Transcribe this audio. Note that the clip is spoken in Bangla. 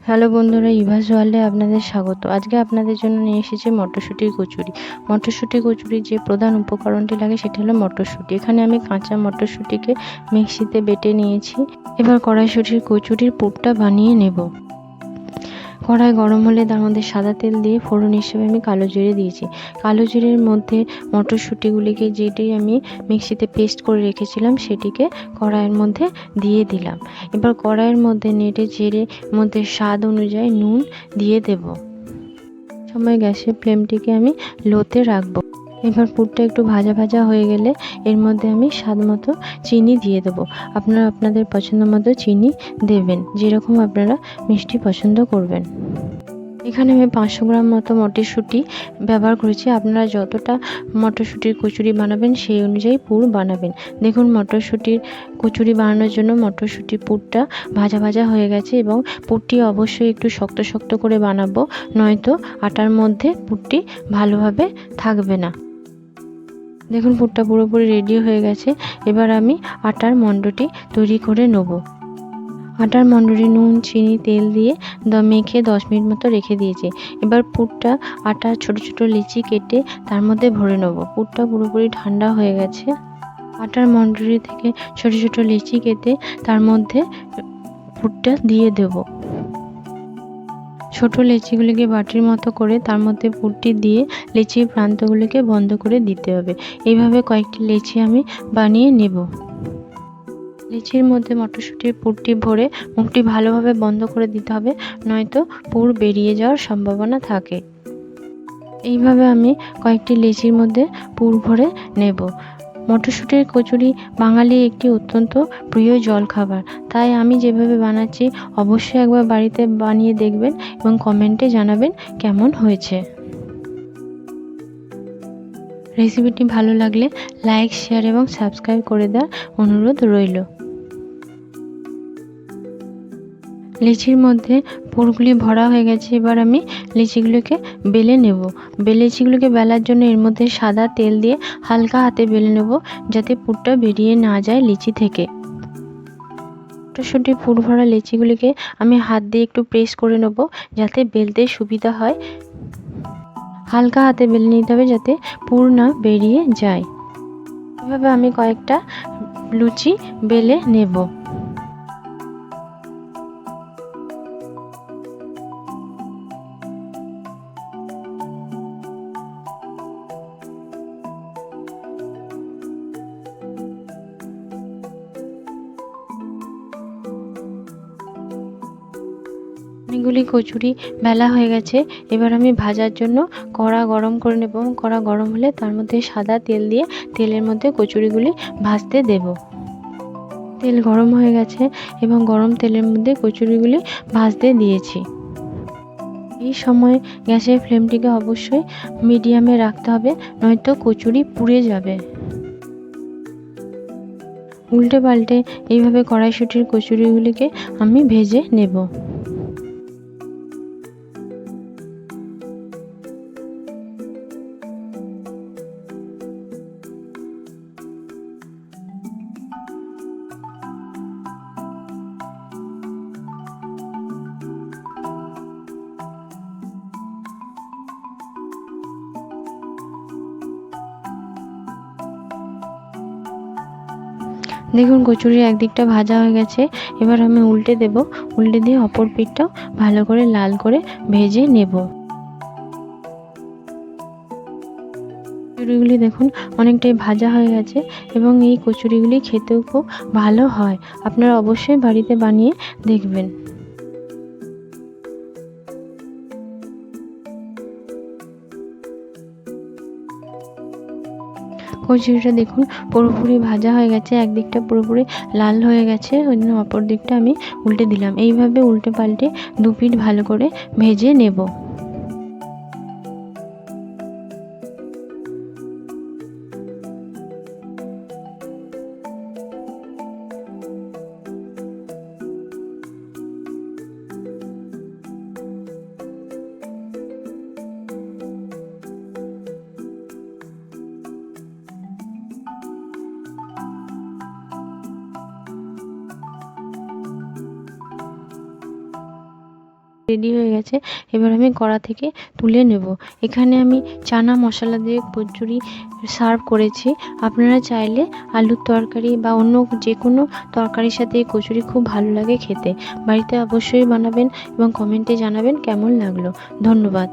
হ্যালো বন্ধুরা, ইভাস ওয়ার্ল্ডে আপনাদের স্বাগত। আজকে আপনাদের জন্য নিয়ে এসেছি মটরশুঁটির কচুরি। মটরশুঁটি কচুরির যে প্রধান উপকরণটি লাগে সেটা হলো মটরশুঁটি। এখানে আমি কাঁচা মটরশুঁটিকে মিক্সিতে বেটে নিয়েছি। এবার কড়াইশুঁটির কচুরির পুরটা বানিয়ে নেব। কড়াই গরম হলে তার মধ্যে সাদা তেল দিয়ে ফোড়ন হিসেবে আমি কালো জিরে দিয়েছি। কালো জিরের মধ্যে মটরশুঁটিগুলিকে যেটি আমি মিক্সিতে পেস্ট করে রেখেছিলাম সেটিকে কড়াইয়ের মধ্যে দিয়ে দিলাম। এবার কড়াইয়ের মধ্যে নেড়ে চেড়ে মধ্যে স্বাদ অনুযায়ী নুন দিয়ে দেব। সময় গ্যাসের ফ্লেমটিকে আমি লোতে রাখবো। এবার পুরটা একটু ভাজা ভাজা হয়ে গেলে এর মধ্যে আমি স্বাদ মতো চিনি দিয়ে দেবো। আপনারা আপনাদের পছন্দ মতো চিনি দেবেন, যেরকম আপনারা মিষ্টি পছন্দ করবেন। এখানে আমি 500 গ্রাম মতো মটরশুঁটি ব্যবহার করেছি। আপনারা যতটা মটরশুঁটির কচুরি বানাবেন সেই অনুযায়ী পুর বানাবেন। দেখুন, মটরশুঁটির কচুরি বানানোর জন্য মটরশুঁটির পুরটা ভাজা ভাজা হয়ে গেছে এবং পুরটি অবশ্যই একটু শক্ত শক্ত করে বানাবো, নয়তো আটার মধ্যে পুরটি ভালোভাবে থাকবে না। দেখুন, পুরটা পুরোপুরি রেডি হয়ে গেছে। এবার আমি আটার মণ্ডটি তৈরি করে নেব। আটার মণ্ডটি নুন, চিনি, তেল দিয়ে মেখে 10 মিনিট মতো রেখে দিয়েছি। এবার পুরটা আটার ছোট ছোট লিচি কেটে তার মধ্যে ভরে নেব। পুরটা পুরোপুরি ঠান্ডা হয়ে গেছে। আটার মণ্ডটি থেকে ছোট ছোট লিচি কেটে তার মধ্যে পুরটা দিয়ে দেব। ছোট লিচিগুলিকে বাটির মতো করে তার মধ্যে পুরটি দিয়ে লিচির প্রান্তগুলিকে বন্ধ করে দিতে হবে। এইভাবে কয়েকটি লিচি আমি বানিয়ে নেব। লিচির মধ্যে মটরশুঁটির পুরটি ভরে মুখটি ভালোভাবে বন্ধ করে দিতে হবে, নয়তো পুর বেরিয়ে যাওয়ার সম্ভাবনা থাকে। এইভাবে আমি কয়েকটি লিচির মধ্যে পুর ভরে নেব। মটরশুঁটির কচুরি বাঙালির একটি অত্যন্ত প্রিয় জলখাবার। তাই আমি যেভাবে বানাচ্ছি অবশ্যই একবার বাড়িতে বানিয়ে দেখবেন এবং কমেন্টে জানাবেন কেমন হয়েছে। রেসিপিটি ভালো লাগলে লাইক, শেয়ার এবং সাবস্ক্রাইব করে দেওয়ার অনুরোধ রইল। লিচির মধ্যে পুরগুলি ভরা হয়ে গেছে। এবার আমি লিচিগুলোকে বেলে নেব। লিচিগুলোকে বেলার জন্য এর মধ্যে সাদা তেল দিয়ে হালকা হাতে বেলে নেব, যাতে পুরটা বেরিয়ে না যায় লিচি থেকে। মটরশুঁটির পুর ভরা লিচিগুলিকে আমি হাত দিয়ে একটু প্রেস করে নেব, যাতে বেলতে সুবিধা হয়। হালকা হাতে বেলে নিতে হবে যাতে পুর না বেরিয়ে যায়। এভাবে আমি কয়েকটা লুচি বেলে নেব। অনেকগুলি কচুরি বেলা হয়ে গেছে। এবার আমি ভাজার জন্য কড়া গরম করে নেব। কড়া গরম হলে তার মধ্যে সাদা তেল দিয়ে তেলের মধ্যে কচুরিগুলি ভাজতে দেব। তেল গরম হয়ে গেছে এবং গরম তেলের মধ্যে কচুরিগুলি ভাজতে দিয়েছি। এই সময় গ্যাসের ফ্লেমটিকে অবশ্যই মিডিয়ামে রাখতে হবে, নয়তো কচুরি পুড়ে যাবে। উল্টে পাল্টে এইভাবে কড়াইশুঁটির কচুরিগুলিকে আমি ভেজে নেব। দেখুন, কচুরির একদিকটা ভাজা হয়ে গেছে। এবার আমি উল্টে দেব। উল্টে দিয়ে অপর পিঠটাও ভালো করে লাল করে ভেজে নেব। কচুরিগুলি দেখুন অনেকটাই ভাজা হয়ে গেছে এবং এই কচুরিগুলি খেতেও খুব ভালো হয়। আপনারা অবশ্যই বাড়িতে বানিয়ে দেখবেন। কচুরিটা দেখুন পুরোপুরি ভাজা হয়ে গেছে, একদিকটা পুরোপুরি লাল হয়ে গেছে, ওই জন্য অপর দিকটা আমি উল্টে দিলাম। এইভাবে উল্টে পাল্টে দু পিঠ ভালো করে ভেজে নেব। রেডি হয়ে গেছে। এবার আমি কড়া থেকে তুলে নেব। এখানে আমি চানা মশলা দিয়ে কচুরি সার্ভ করেছি। আপনারা চাইলে আলুর তরকারি বা অন্য যে কোনো তরকারির সাথে এই কচুরি খুব ভালো লাগে খেতে। বাড়িতে অবশ্যই বানাবেন এবং কমেন্টে জানাবেন কেমন লাগলো। ধন্যবাদ।